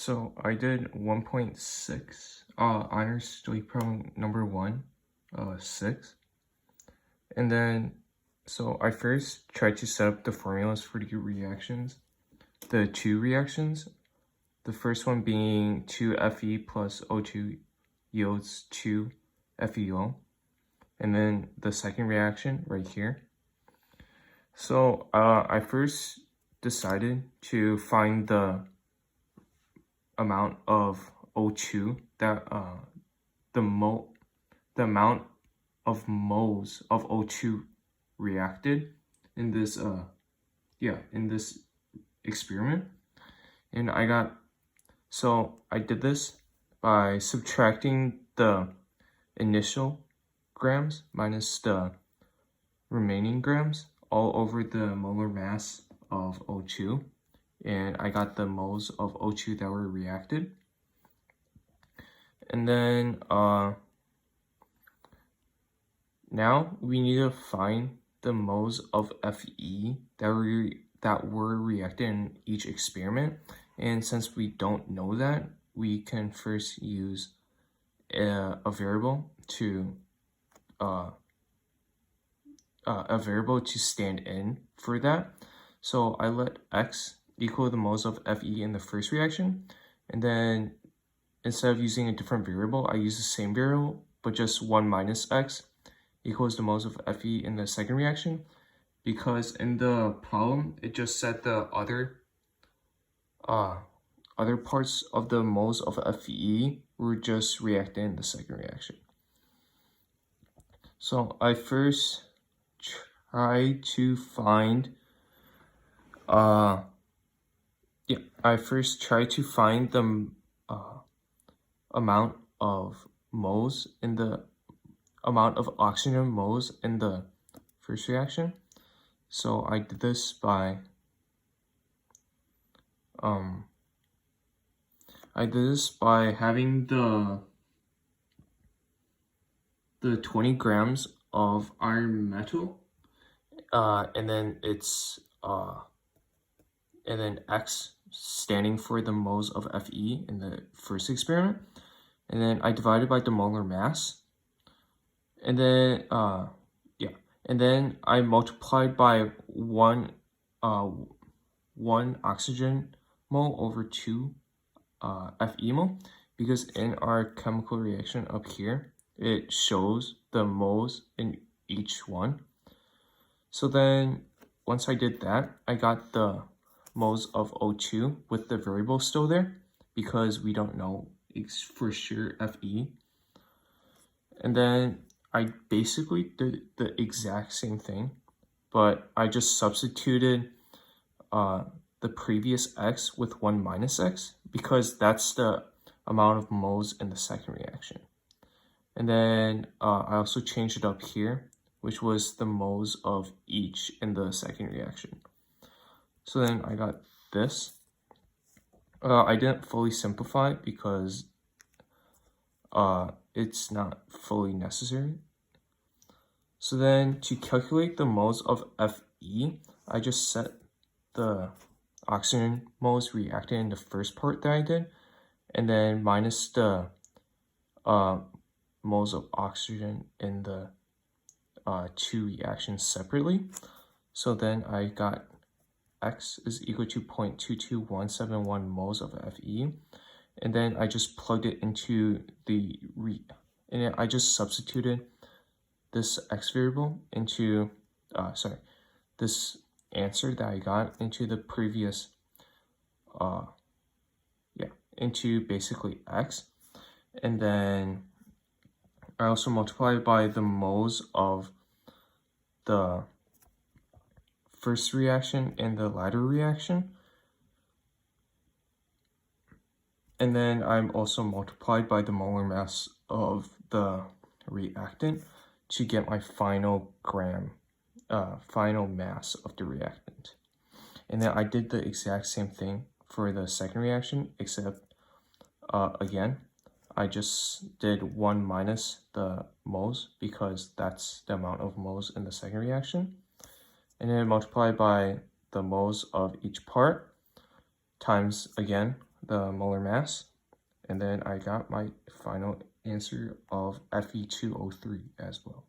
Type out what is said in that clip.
So I did 1.6, honors stoich problem number 1, 6. And then, so I first tried to set up the formulas for the reactions, the two reactions. The first one being 2Fe plus O2 yields 2FeO. And then the second reaction right here. So I first decided to find the amount of O2 that the amount of moles of O2 reacted in this in this experiment. And I did this by subtracting the initial grams minus the remaining grams all over the molar mass of O2, and I got the moles of O2 that were reacted. And then now we need to find the moles of Fe that were reacted in each experiment. And since we don't know that, we can first use a variable to stand in for that. So I let x equal the moles of Fe in the first reaction, and then instead of using a different variable, I use the same variable, but just 1 minus x equals the moles of Fe in the second reaction, because in the problem, it just said the other parts of the moles of Fe were just reacting in the second reaction. So I first try to find the amount of moles in the amount of oxygen moles in the first reaction. So I did this by having the 20 grams of iron metal, and then x standing for the moles of Fe in the first experiment, and then I divided by the molar mass, and then and then I multiplied by one oxygen mole over 2 Fe mole, because in our chemical reaction up here it shows the moles in each one. So then once I did that, I got the moles of O2 with the variable still there, because we don't know for sure Fe. And then I basically did the exact same thing, but I just substituted the previous x with 1 minus x, because that's the amount of moles in the second reaction. And then I also changed it up here, which was the moles of each in the second reaction. So then I got this. I didn't fully simplify it because it's not fully necessary. So then to calculate the moles of Fe, I just set the oxygen moles reacted in the first part that I did, and then minus the moles of oxygen in the two reactions separately. So then I got x is equal to 0.22171 moles of Fe, and then I just plugged it into and I just substituted this x variable into this answer that I got into the previous into basically x, and then I also multiplied by the moles of the first reaction and the latter reaction, and then I'm also multiplied by the molar mass of the reactant to get my final mass of the reactant. And then I did the exact same thing for the second reaction, except again I just did 1 minus the moles, because that's the amount of moles in the second reaction, and then multiply by the moles of each part times again the molar mass, and then I got my final answer of Fe2O3 as well.